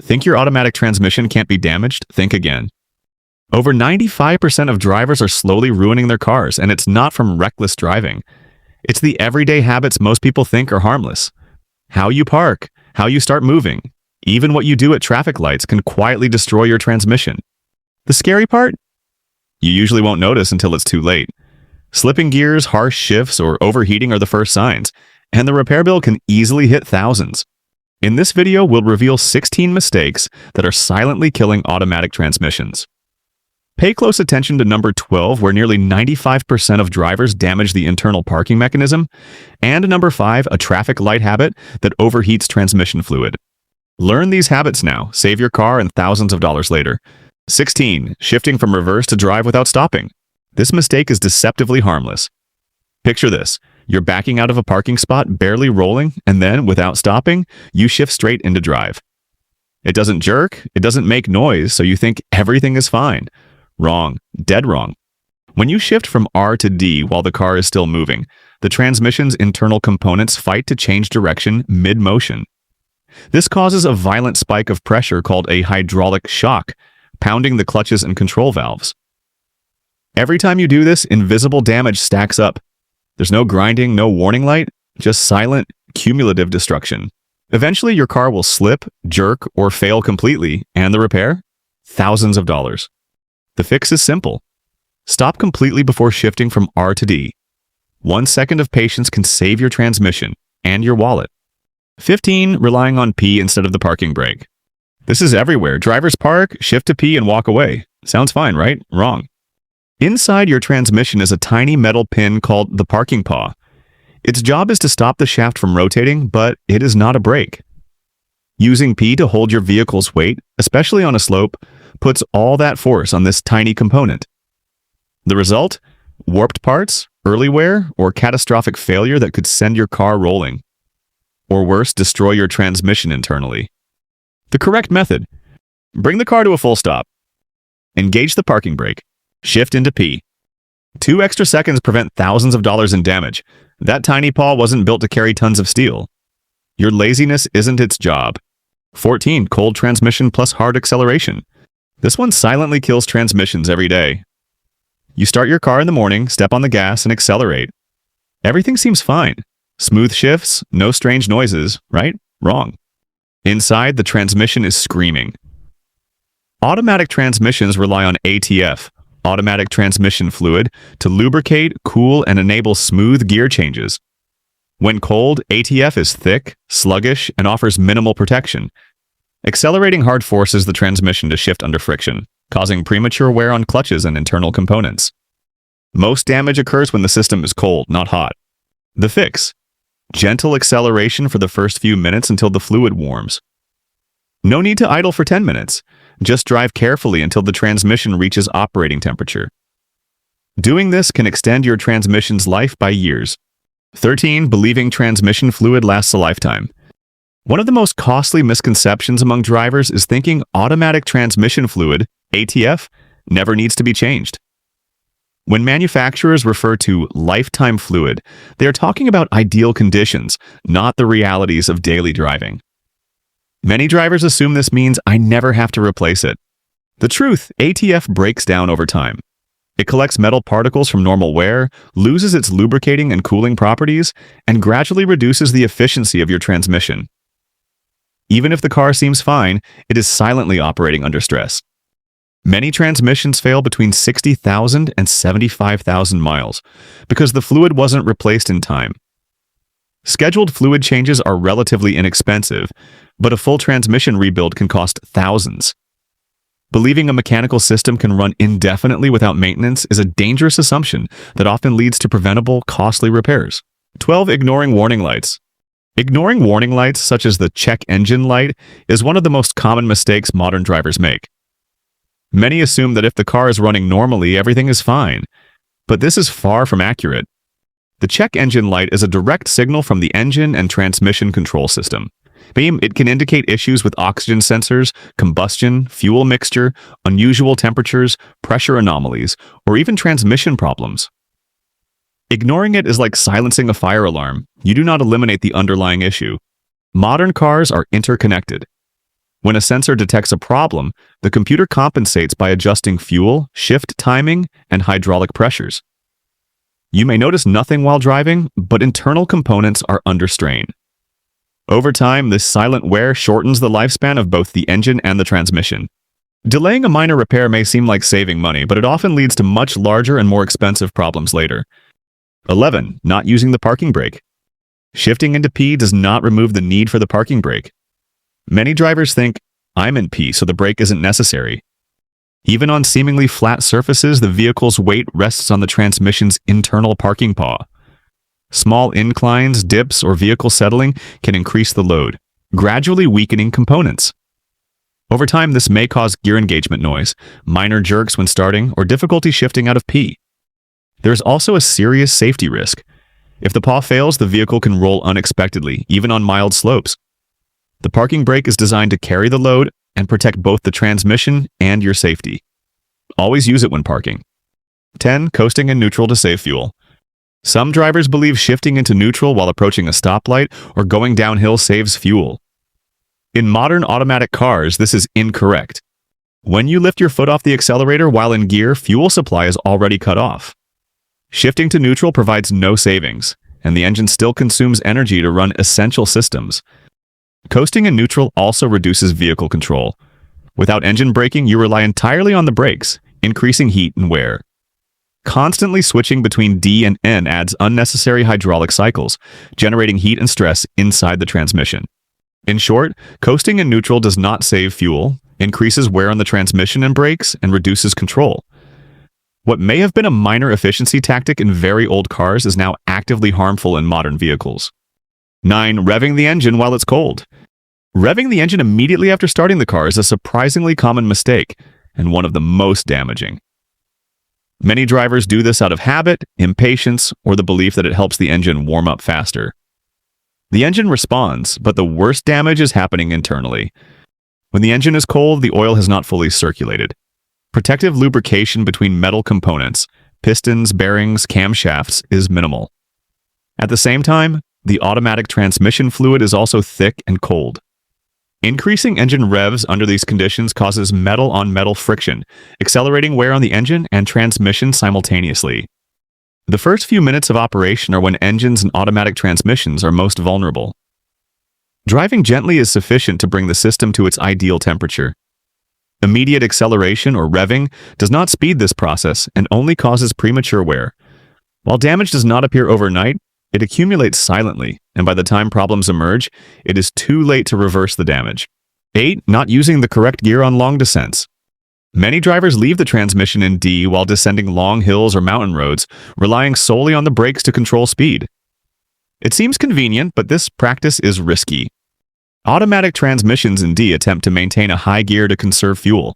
Think your automatic transmission can't be damaged? Think again. Over 95% of drivers are slowly ruining their cars, and it's not from reckless driving. It's the everyday habits most people think are harmless. How you park, how you start moving, even what you do at traffic lights can quietly destroy your transmission. The scary part? You usually won't notice until it's too late. Slipping gears, harsh shifts, or overheating are the first signs, and the repair bill can easily hit thousands. In this video, we'll reveal 16 mistakes that are silently killing automatic transmissions. Pay close attention to number 12, where nearly 95% of drivers damage the internal parking mechanism, and number 5, a traffic light habit that overheats transmission fluid. Learn these habits now, save your car and thousands of dollars later. 16. Shifting from reverse to drive without stopping. This mistake is deceptively harmless. Picture this. You're backing out of a parking spot, barely rolling, and then, without stopping, you shift straight into drive. It doesn't jerk, it doesn't make noise, so you think everything is fine. Wrong. Dead wrong. When you shift from R to D while the car is still moving, the transmission's internal components fight to change direction mid-motion. This causes a violent spike of pressure called a hydraulic shock, pounding the clutches and control valves. Every time you do this, invisible damage stacks up. There's no grinding, no warning light, just silent, cumulative destruction. Eventually, your car will slip, jerk, or fail completely, and the repair? Thousands of dollars. The fix is simple. Stop completely before shifting from R to D. 1 second of patience can save your transmission and your wallet. 15. Relying on P instead of the parking brake. This is everywhere. Drivers park, shift to P, and walk away. Sounds fine, right? Wrong. Inside your transmission is a tiny metal pin called the parking paw. Its job is to stop the shaft from rotating, but it is not a brake. Using P to hold your vehicle's weight, especially on a slope, puts all that force on this tiny component. The result? Warped parts, early wear, or catastrophic failure that could send your car rolling. Or worse, destroy your transmission internally. The correct method: bring the car to a full stop. Engage the parking brake. Shift into P. 2 extra seconds prevent thousands of dollars in damage. That tiny paw wasn't built to carry tons of steel. Your laziness isn't its job. 14. Cold transmission plus hard acceleration. This one silently kills transmissions every day. You start your car in the morning, step on the gas, and accelerate. Everything seems fine. Smooth shifts, no strange noises, right? Wrong. Inside, the transmission is screaming. Automatic transmissions rely on ATF, automatic transmission fluid, to lubricate, cool, and enable smooth gear changes. When cold, ATF is thick, sluggish, and offers minimal protection. Accelerating hard forces the transmission to shift under friction, causing premature wear on clutches and internal components. Most damage occurs when the system is cold, not hot. The fix: gentle acceleration for the first few minutes until the fluid warms. No need to idle for 10 minutes. Just drive carefully until the transmission reaches operating temperature. Doing this can extend your transmission's life by years. 13. Believing transmission fluid lasts a lifetime. One of the most costly misconceptions among drivers is thinking automatic transmission fluid, ATF, never needs to be changed. When manufacturers refer to lifetime fluid, they are talking about ideal conditions, not the realities of daily driving. Many drivers assume this means I never have to replace it. The truth: ATF breaks down over time. It collects metal particles from normal wear, loses its lubricating and cooling properties, and gradually reduces the efficiency of your transmission. Even if the car seems fine, it is silently operating under stress. Many transmissions fail between 60,000 and 75,000 miles because the fluid wasn't replaced in time. Scheduled fluid changes are relatively inexpensive, but a full transmission rebuild can cost thousands. Believing a mechanical system can run indefinitely without maintenance is a dangerous assumption that often leads to preventable, costly repairs. 12. Ignoring warning lights. Ignoring warning lights, such as the check engine light, is one of the most common mistakes modern drivers make. Many assume that if the car is running normally, everything is fine, but this is far from accurate. The check engine light is a direct signal from the engine and transmission control system. It can indicate issues with oxygen sensors, combustion, fuel mixture, unusual temperatures, pressure anomalies, or even transmission problems. Ignoring it is like silencing a fire alarm. You do not eliminate the underlying issue. Modern cars are interconnected. When a sensor detects a problem, the computer compensates by adjusting fuel, shift timing, and hydraulic pressures. You may notice nothing while driving, but internal components are under strain. Over time, this silent wear shortens the lifespan of both the engine and the transmission. Delaying a minor repair may seem like saving money, but it often leads to much larger and more expensive problems later. 11. Not using the parking brake. Shifting into P does not remove the need for the parking brake. Many drivers think, I'm in P, so the brake isn't necessary. Even on seemingly flat surfaces, the vehicle's weight rests on the transmission's internal parking paw. Small inclines, dips, or vehicle settling can increase the load, gradually weakening components. Over time, this may cause gear engagement noise, minor jerks when starting, or difficulty shifting out of P. There is also a serious safety risk. If the paw fails, the vehicle can roll unexpectedly, even on mild slopes. The parking brake is designed to carry the load and protect both the transmission and your safety. Always use it when parking. 10. Coasting in neutral to save fuel. Some drivers believe shifting into neutral while approaching a stoplight or going downhill saves fuel. In modern automatic cars, this is incorrect. When you lift your foot off the accelerator while in gear, fuel supply is already cut off. Shifting to neutral provides no savings, and the engine still consumes energy to run essential systems. Coasting in neutral also reduces vehicle control. Without engine braking, you rely entirely on the brakes, increasing heat and wear. Constantly switching between D and N adds unnecessary hydraulic cycles, generating heat and stress inside the transmission. In short, coasting in neutral does not save fuel, increases wear on the transmission and brakes, and reduces control. What may have been a minor efficiency tactic in very old cars is now actively harmful in modern vehicles. 9. Revving the engine while it's cold. Revving the engine immediately after starting the car is a surprisingly common mistake, and one of the most damaging. Many drivers do this out of habit, impatience, or the belief that it helps the engine warm up faster. The engine responds, but the worst damage is happening internally. When the engine is cold, the oil has not fully circulated. Protective lubrication between metal components, pistons, bearings, camshafts, is minimal. At the same time, the automatic transmission fluid is also thick and cold. Increasing engine revs under these conditions causes metal-on-metal friction, accelerating wear on the engine and transmission simultaneously. The first few minutes of operation are when engines and automatic transmissions are most vulnerable. Driving gently is sufficient to bring the system to its ideal temperature. Immediate acceleration or revving does not speed this process and only causes premature wear. While damage does not appear overnight, it accumulates silently, and by the time problems emerge, it is too late to reverse the damage. 8. Not using the correct gear on long descents. Many drivers leave the transmission in D while descending long hills or mountain roads, relying solely on the brakes to control speed. It seems convenient, but this practice is risky. Automatic transmissions in D attempt to maintain a high gear to conserve fuel.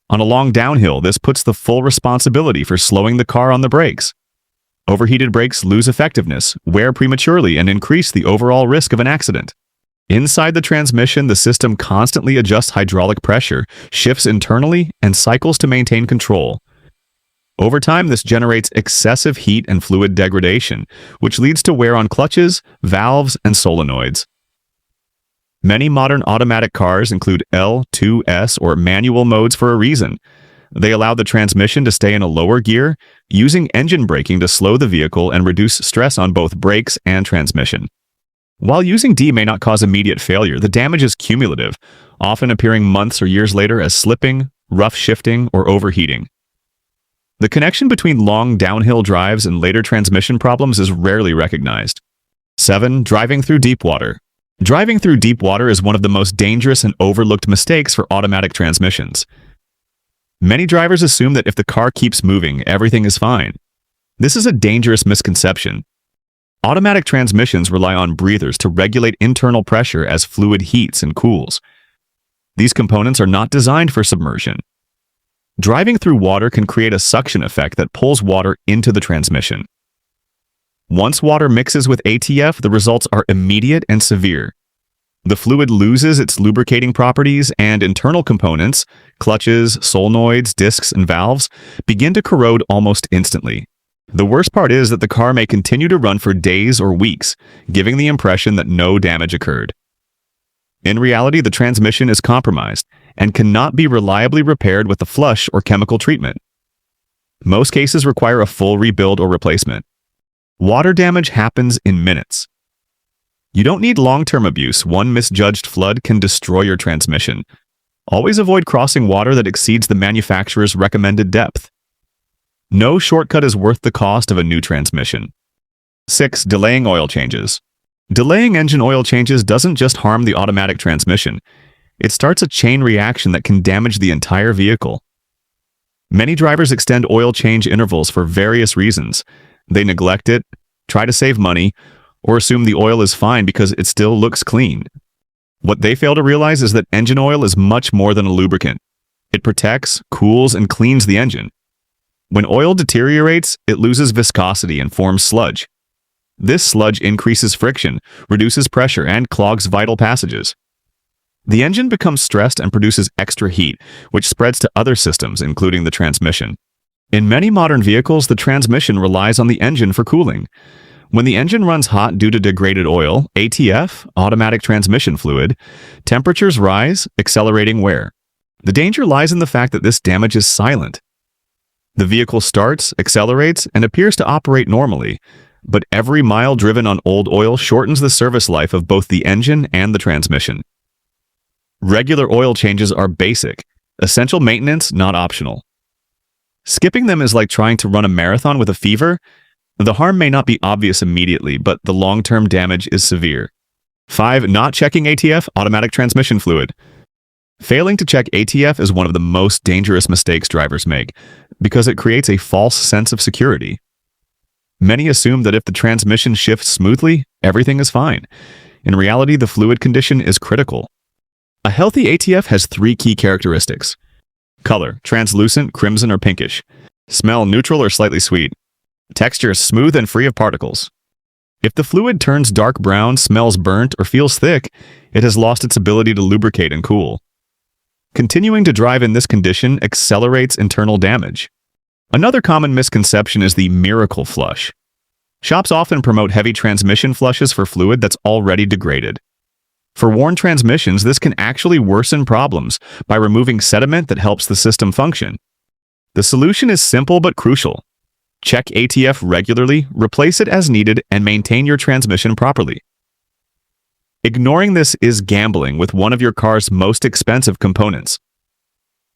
On a long downhill, this puts the full responsibility for slowing the car on the brakes. Overheated brakes lose effectiveness, wear prematurely, and increase the overall risk of an accident. Inside the transmission, the system constantly adjusts hydraulic pressure, shifts internally, and cycles to maintain control. Over time, this generates excessive heat and fluid degradation, which leads to wear on clutches, valves, and solenoids. Many modern automatic cars include L, 2S, or manual modes for a reason. They allow the transmission to stay in a lower gear, using engine braking to slow the vehicle and reduce stress on both brakes and transmission. While using D may not cause immediate failure, the damage is cumulative, often appearing months or years later as slipping, rough shifting, or overheating. The connection between long downhill drives and later transmission problems is rarely recognized. 7. Driving through deep water. Driving through deep water is one of the most dangerous and overlooked mistakes for automatic transmissions. Many drivers assume that if the car keeps moving, everything is fine. This is a dangerous misconception. Automatic transmissions rely on breathers to regulate internal pressure as fluid heats and cools. These components are not designed for submersion. Driving through water can create a suction effect that pulls water into the transmission. Once water mixes with ATF, the results are immediate and severe. The fluid loses its lubricating properties, and internal components, clutches, solenoids, discs, and valves, begin to corrode almost instantly. The worst part is that the car may continue to run for days or weeks, giving the impression that no damage occurred. In reality, the transmission is compromised and cannot be reliably repaired with a flush or chemical treatment. Most cases require a full rebuild or replacement. Water damage happens in minutes. You don't need long-term abuse. One misjudged flood can destroy your transmission. Always avoid crossing water that exceeds the manufacturer's recommended depth. No shortcut is worth the cost of a new transmission. 6. Delaying oil changes. Delaying engine oil changes doesn't just harm the automatic transmission. It starts a chain reaction that can damage the entire vehicle. Many drivers extend oil change intervals for various reasons. They neglect it, try to save money, or assume the oil is fine because it still looks clean. What they fail to realize is that engine oil is much more than a lubricant. It protects, cools, and cleans the engine. When oil deteriorates, it loses viscosity and forms sludge. This sludge increases friction, reduces pressure, and clogs vital passages. The engine becomes stressed and produces extra heat, which spreads to other systems, including the transmission. In many modern vehicles, the transmission relies on the engine for cooling. When the engine runs hot due to degraded oil, ATF, automatic transmission fluid, temperatures rise, accelerating wear. The danger lies in the fact that this damage is silent. The vehicle starts, accelerates, and appears to operate normally, but every mile driven on old oil shortens the service life of both the engine and the transmission. Regular oil changes are basic, essential maintenance, not optional. Skipping them is like trying to run a marathon with a fever. The harm may not be obvious immediately, but the long-term damage is severe. 5. Not checking ATF, automatic transmission fluid. Failing to check ATF is one of the most dangerous mistakes drivers make, because it creates a false sense of security. Many assume that if the transmission shifts smoothly, everything is fine. In reality, the fluid condition is critical. A healthy ATF has 3 key characteristics. Color, translucent, crimson, or pinkish. Smell, neutral or slightly sweet. Texture, smooth and free of particles. If the fluid turns dark brown, smells burnt, or feels thick, it has lost its ability to lubricate and cool. Continuing to drive in this condition accelerates internal damage. Another common misconception is the miracle flush. Shops often promote heavy transmission flushes for fluid that's already degraded. For worn transmissions, this can actually worsen problems by removing sediment that helps the system function. The solution is simple but crucial. Check ATF regularly, replace it as needed, and maintain your transmission properly. Ignoring this is gambling with one of your car's most expensive components.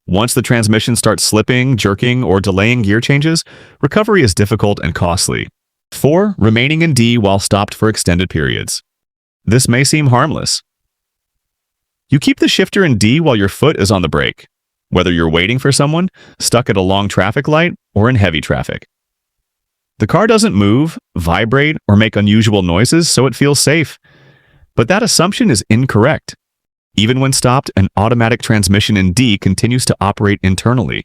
Once the transmission starts slipping, jerking, or delaying gear changes, recovery is difficult and costly. 4. Remaining in D while stopped for extended periods. This may seem harmless. You keep the shifter in D while your foot is on the brake, whether you're waiting for someone, stuck at a long traffic light, or in heavy traffic. The car doesn't move, vibrate, or make unusual noises, so it feels safe. But that assumption is incorrect. Even when stopped, an automatic transmission in D continues to operate internally.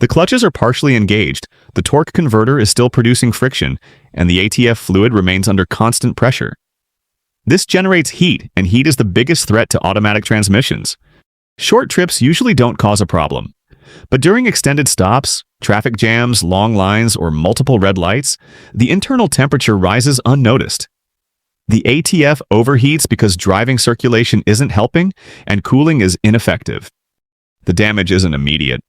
The clutches are partially engaged, the torque converter is still producing friction, and the ATF fluid remains under constant pressure. This generates heat, and heat is the biggest threat to automatic transmissions. Short trips usually don't cause a problem. But during extended stops, traffic jams, long lines, or multiple red lights, the internal temperature rises unnoticed. The ATF overheats because driving circulation isn't helping and cooling is ineffective. The damage isn't immediate.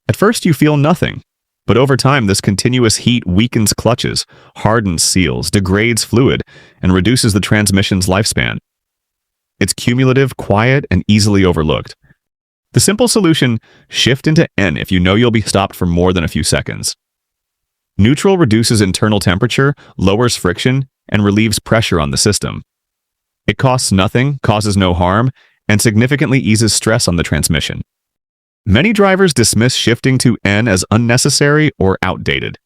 At first you feel nothing, but over time this continuous heat weakens clutches, hardens seals, degrades fluid, and reduces the transmission's lifespan. It's cumulative, quiet, and easily overlooked. The simple solution: shift into N if you know you'll be stopped for more than a few seconds. Neutral reduces internal temperature, lowers friction, and relieves pressure on the system. It costs nothing, causes no harm, and significantly eases stress on the transmission. Many drivers dismiss shifting to N as unnecessary or outdated.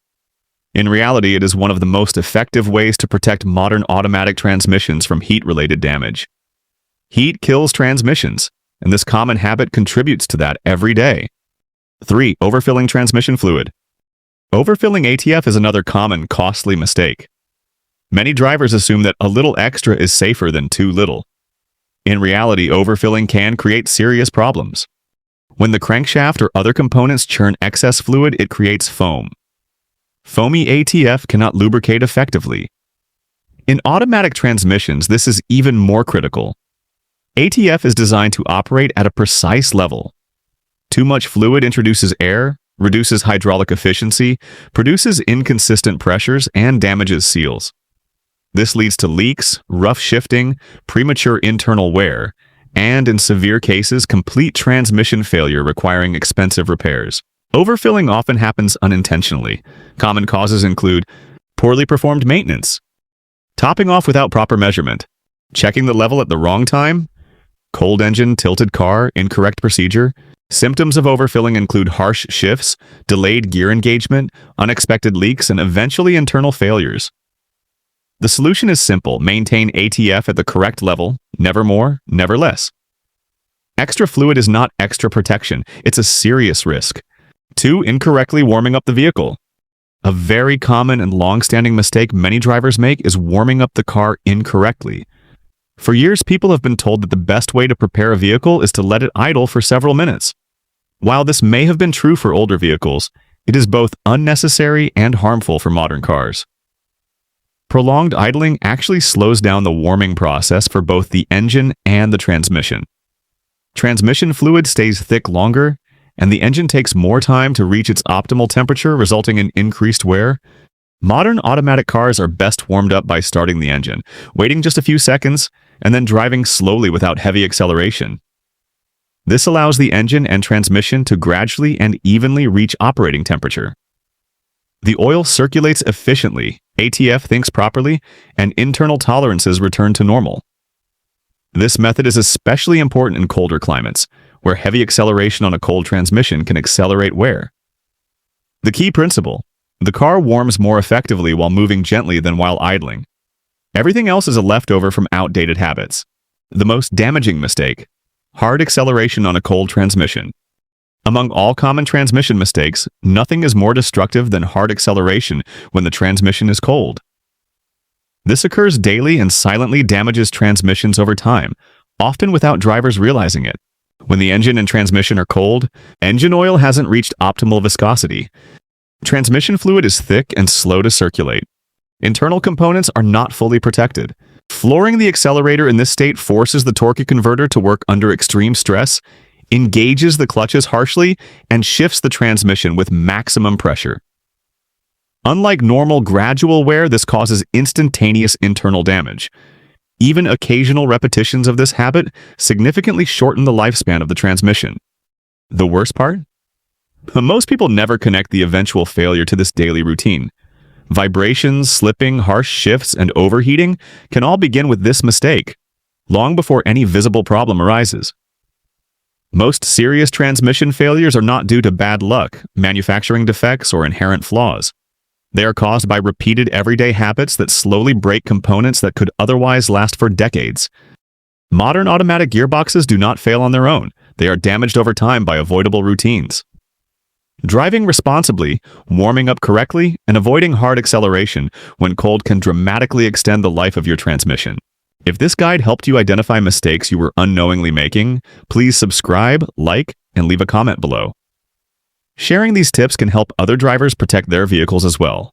In reality, it is one of the most effective ways to protect modern automatic transmissions from heat-related damage. Heat kills transmissions, and this common habit contributes to that every day. 3. Overfilling transmission fluid. Overfilling ATF is another common, costly mistake. Many drivers assume that a little extra is safer than too little. In reality, overfilling can create serious problems. When the crankshaft or other components churn excess fluid, it creates foam. Foamy ATF cannot lubricate effectively. In automatic transmissions, this is even more critical. ATF is designed to operate at a precise level. Too much fluid introduces air, reduces hydraulic efficiency, produces inconsistent pressures, and damages seals. This leads to leaks, rough shifting, premature internal wear, and in severe cases, complete transmission failure requiring expensive repairs. Overfilling often happens unintentionally. Common causes include poorly performed maintenance, topping off without proper measurement, checking the level at the wrong time, cold engine, tilted car, incorrect procedure. Symptoms of overfilling include harsh shifts, delayed gear engagement, unexpected leaks, and eventually internal failures. The solution is simple: maintain ATF at the correct level, never more, never less. Extra fluid is not extra protection, it's a serious risk. 2. Incorrectly warming up the vehicle. A very common and long-standing mistake many drivers make is warming up the car incorrectly. For years, people have been told that the best way to prepare a vehicle is to let it idle for several minutes. While this may have been true for older vehicles, it is both unnecessary and harmful for modern cars. Prolonged idling actually slows down the warming process for both the engine and the transmission. Transmission fluid stays thick longer, and the engine takes more time to reach its optimal temperature, resulting in increased wear. Modern automatic cars are best warmed up by starting the engine, waiting just a few seconds, and then driving slowly without heavy acceleration. This allows the engine and transmission to gradually and evenly reach operating temperature. The oil circulates efficiently, ATF thinks properly, and internal tolerances return to normal. This method is especially important in colder climates, where heavy acceleration on a cold transmission can accelerate wear. The key principle: the car warms more effectively while moving gently than while idling. Everything else is a leftover from outdated habits. The most damaging mistake: hard acceleration on a cold transmission. Among all common transmission mistakes, nothing is more destructive than hard acceleration when the transmission is cold. This occurs daily and silently damages transmissions over time, often without drivers realizing it. When the engine and transmission are cold, engine oil hasn't reached optimal viscosity. Transmission fluid is thick and slow to circulate. Internal components are not fully protected. Flooring the accelerator in this state forces the torque converter to work under extreme stress, engages the clutches harshly, and shifts the transmission with maximum pressure. Unlike normal gradual wear, this causes instantaneous internal damage. Even occasional repetitions of this habit significantly shorten the lifespan of the transmission. The worst part? Most people never connect the eventual failure to this daily routine. Vibrations, slipping, harsh shifts, and overheating can all begin with this mistake, long before any visible problem arises. Most serious transmission failures are not due to bad luck, manufacturing defects, or inherent flaws. They are caused by repeated everyday habits that slowly break components that could otherwise last for decades. Modern automatic gearboxes do not fail on their own. They are damaged over time by avoidable routines. Driving responsibly, warming up correctly, and avoiding hard acceleration when cold can dramatically extend the life of your transmission. If this guide helped you identify mistakes you were unknowingly making, please subscribe, like, and leave a comment below. Sharing these tips can help other drivers protect their vehicles as well.